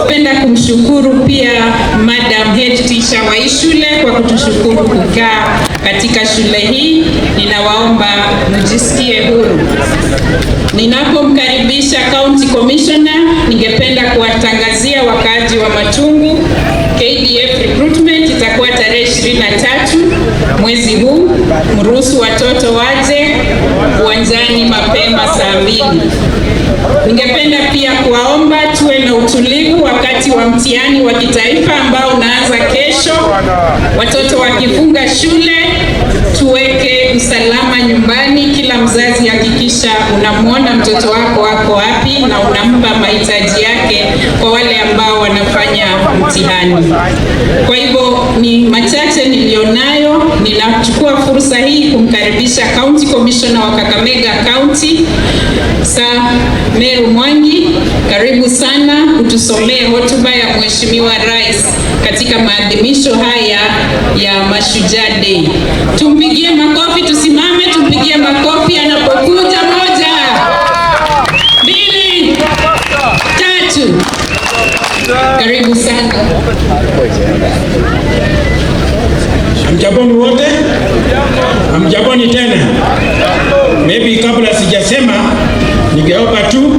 Napenda kumshukuru pia Madam Head Teacher wa hii shule kwa kutushukuru kukaa katika shule hii. Ninawaomba mjisikie huru. Ninapomkaribisha County Commissioner, ningependa kuwatangazia wakaaji wa Matungu KDF recruitment itakuwa tarehe 23 mwezi huu. Mruhusu watoto waje uwanjani mapema saa 2. Ningependa pia kuwaomba tuwe na utulivu wakati wa mtihani wa kitaifa ambao unaanza kesho. Watoto wakifunga shule, tuweke usalama nyumbani. Kila mzazi hakikisha unamwona mtoto wako wako wapi na unampa mahitaji yake kwa wale ambao wanafanya mtihani. Kwa hivyo ni machache nilionayo. Ninachukua fursa hii kumkaribisha County Commissioner wa Kakamega County, Sir Meru Mwangi. Karibu sana kutusomea hotuba ya Mheshimiwa Rais katika maadhimisho haya ya Mashujaa Day. Tumpigie makofi, tusimame tumpigie makofi anapokuja. 1, 2, 3. Karibu sana. Hamjaboni wote? Hamjaboni tena? Maybe kabla sijasema ningeomba tu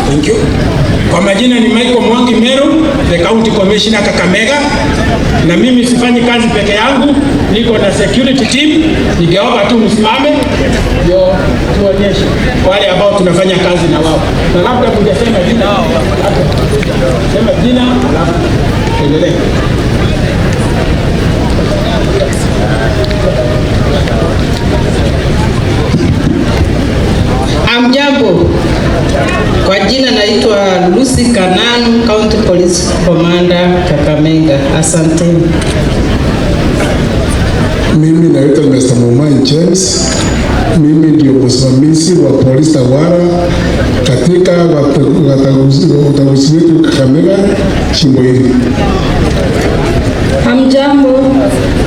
Thank you. Kwa majina ni Mwangi Meru, the County Commissioner Kakamega. Na mimi sifanyi kazi peke yangu, niko na security team. Ningeomba tu msimame ndio tuonyeshe wale ambao tunafanya kazi na wao. Na labda kungesema jina wao. Sema jina alafu endelee. Amjambo. Kwa jina naitwa Lucy Kananu, County Police Commander Kakamega. Asanteni. Mimi naitwa Mr. Mwangi James. Mimi ndio msimamizi wa polisi tawala katika utawala wetu Kakamega chimbo hili. Amjambo.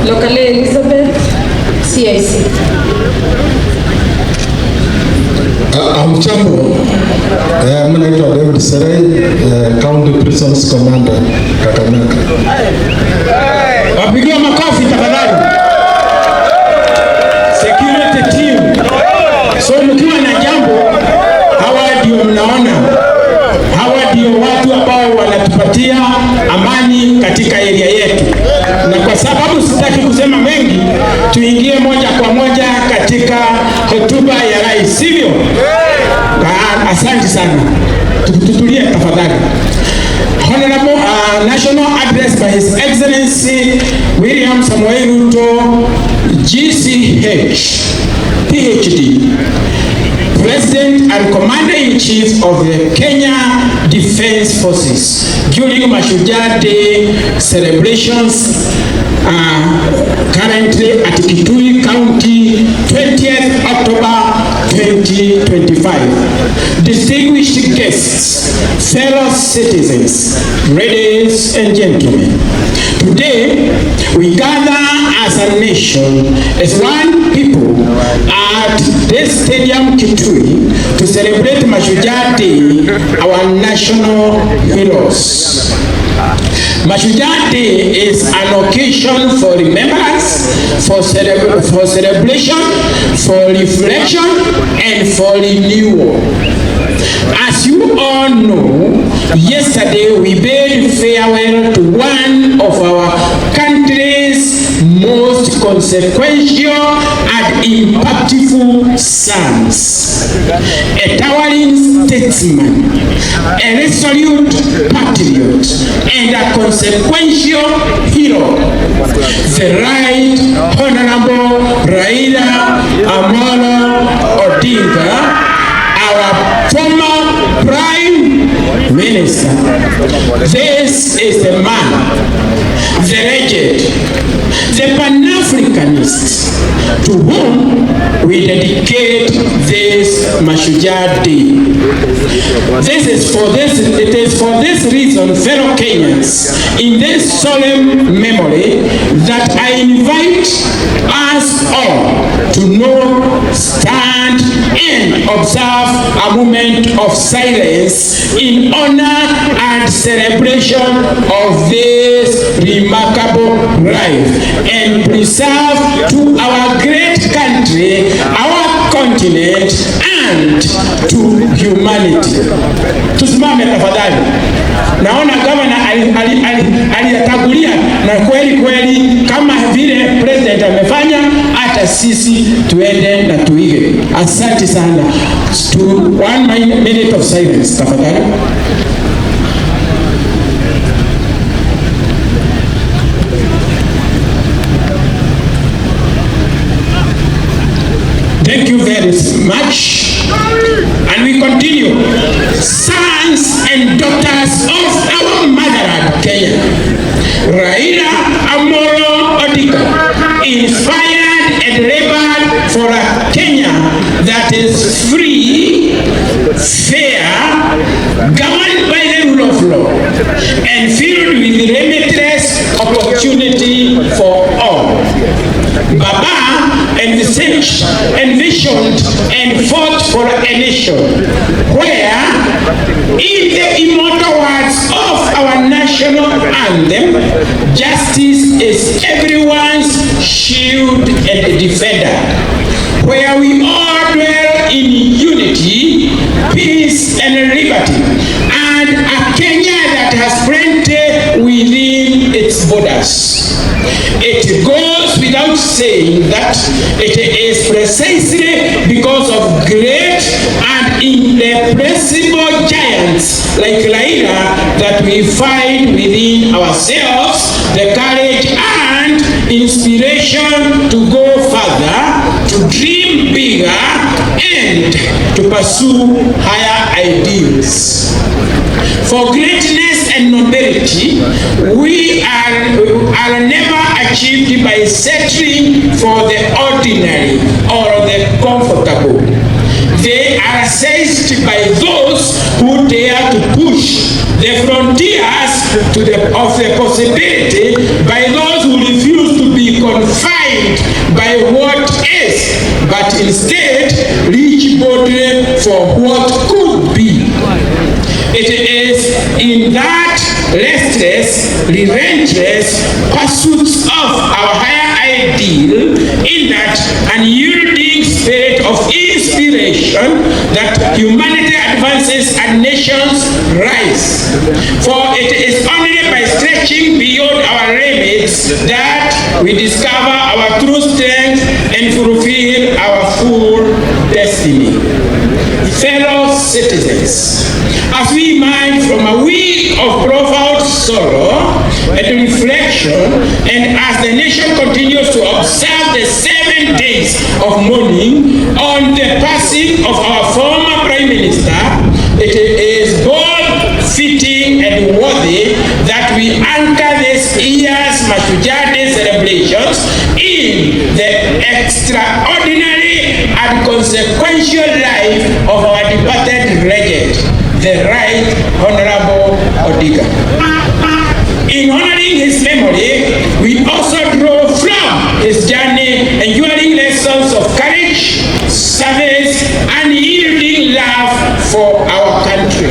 Lokale Elizabeth, CIC. Amjambo. Mimi naitwa David Serai, County Prisons Commander Kakamega. Wapigie makofi tafadhali. Security team. So mkiwa na jambo, hawa ndio mnaona. Hawa ndio watu ambao wanatupatia amani katika area yetu. Na kwa sababu sitaki kusema mengi, tuingie moja kwa moja katika hotuba ya rais, sivyo? Asante sana. Tutulie tafadhali. Honorable National Address by His Excellency William Samoei Ruto, GCH, PhD, President and Commander-in-Chief of the Kenya Defence Forces, during Mashujaa Day celebrations currently at Kitui County, 20th October 2025. Distinguished guests, fellow citizens, ladies and gentlemen, today we gather as a nation, as one people, at this stadium Kitui to celebrate Mashujaa Day, our national heroes. Mashujaa Day is an occasion for remembrance, for celebration, for reflection, and for renewal. As you all know, yesterday we bade farewell to one of our country's most consequential and impactful sons, a towering statesman, a resolute patriot, and a consequential hero, the Right Honorable Raila Amolo Odinga, our former Prime Minister. This is the man, the legend, the Pan-Africanists, to whom we dedicate this Mashujaa Day. It is for this reason, fellow Kenyans, in this solemn memory, that I invite us all to note, stand, and observe a moment of silence in honor and celebration of this remarkable life, and preserve to our great country, our continent, and to humanity. Tusimame tafadhali. Naona gavana aliyatangulia na kweli kama vile president amefanya, hata sisi tuende na tuige. Asante sana. To 1 minute of silence tafadhali. Thank you very much. And we continue. Sons and daughters of our motherland, Kenya. Raila Amolo Odinga inspired and labored for a Kenya that is free, fair, governed by the rule of law, and filled with limitless opportunity for all. Baba envisioned and fought for a nation where, in the immortal words of our national anthem, justice is everyone's shield and defender, where we all dwell in unity, peace, and liberty, and a Kenya that has plenty within its borders. It goes without saying that it is precisely because of great and irrepressible giants like Raila that we find within ourselves the courage and inspiration to go further, to dream bigger, and to pursue higher ideals. For greatness and nobility, we are never achieved by settling for the ordinary or the comfortable. They are seized by those who dare to push the frontiers of the possibility, by those who refuse to be confined by what is, but instead reach boldly for what could be. It is in that restless, relentless pursuit of our higher ideal, in that unyielding spirit of inspiration, that humanity advances and nations rise. For it is only by stretching beyond our limits that we discover our true strength and fulfill our full destiny. Fellow citizens, as we emerge from a week of profound sorrow and reflection, and as the nation continues to observe the 7 days of mourning on the passing of our former Prime Minister, it is both fitting and worthy that we anchor this year's Mashujaa Day celebrations in the extraordinary and consequential life of our departed legend, the Right Honorable Odinga. In honoring his memory, we also draw from his journey enduring lessons of courage, service, and yielding love for our country.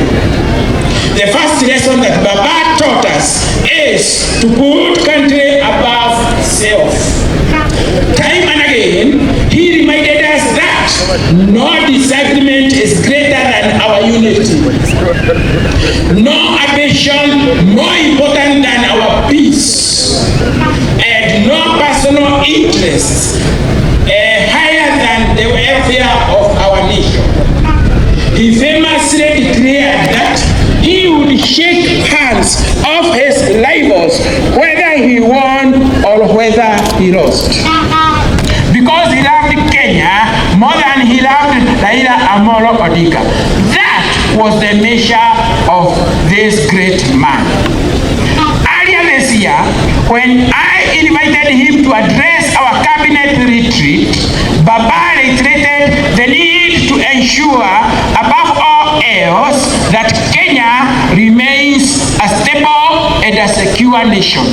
The first lesson that Baba taught us is to put country above self. Time and again, he reminded us that no disagreement is greater than our unity. No ambition more important than our peace. And no personal interests higher than the welfare of our nation. He famously declared that he would shake hands of his rivals whether he won or whether he lost. Because he loved Kenya more than he loved Raila Amolo Odinga. That was the measure of this great man. Earlier this year, when I invited him to address our cabinet retreat, Baba reiterated the need to ensure, above all else, that Kenya remains a stable and a secure nation.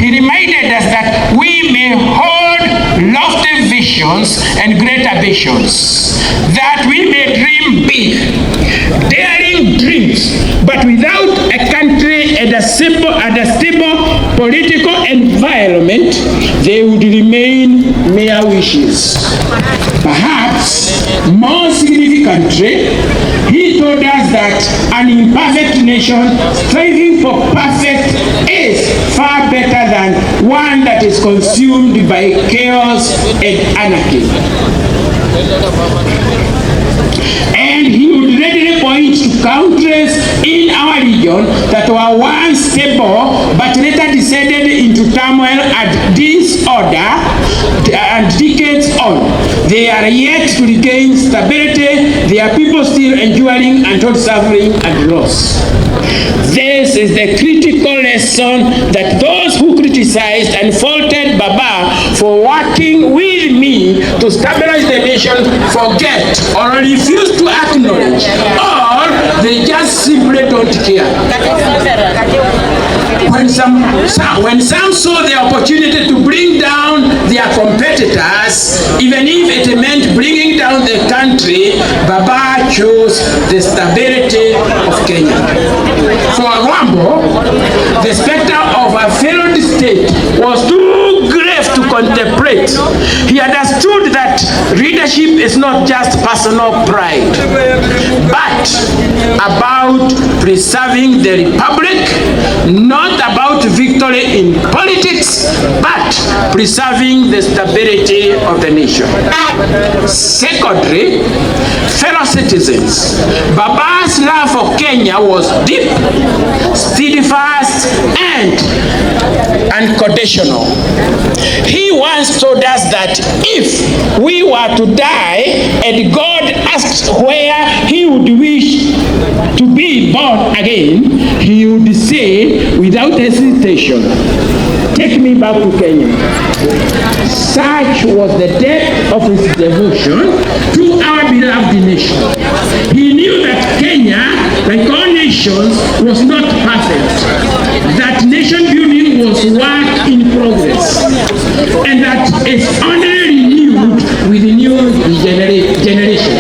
He reminded us that we may hold lofty visions and great ambitions, that we may dream big, daring dreams, but without a country and a stable political environment, they would remain mere wishes. Perhaps more significantly, he told us that an imperfect nation striving for perfect is far better than one that is consumed by chaos and anarchy. And he would readily point to countries in our region that were once stable but later descended into turmoil and disorder, and decades on, they are yet to regain stability, their people still enduring untold suffering and loss. This is the critical lesson that those who criticized and faulted Baba for working with me to stabilize the nation forget or refuse to acknowledge, or they just simply don't care. When some saw the opportunity to bring down their competitors, even if it meant bringing down the country, Baba chose the stability of Kenya. For Wambo, the specter of a failed state was too grave to contemplate. He understood that leadership is not just personal pride, but about preserving the republic, not about victory in politics, but preserving the stability of the nation. Secondly, fellow citizens, Baba's love for Kenya was deep, steadfast, and unconditional. He once told us that if we were to die and God asked where he would wish to be born again, he would say without hesitation, "Take me back to Kenya." Such was the depth of his devotion to our beloved nation. He knew that Kenya, like all nations, was not perfect, that nation building was work in progress, and that it's only renewed with the new generation.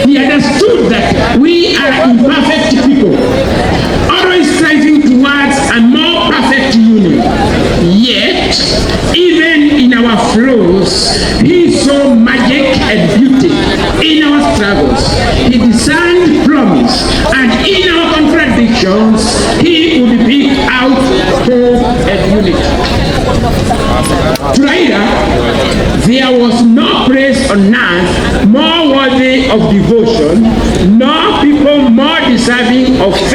He understood that we are imperfect people, always striving towards a more perfect union. Yet, even in our flaws, he saw magic and beauty. In our struggles, he discerned promise, and in our contradictions, he would pick out hope and unity. To Raila, there was no place on earth more worthy of devotion, nor people more deserving of faith.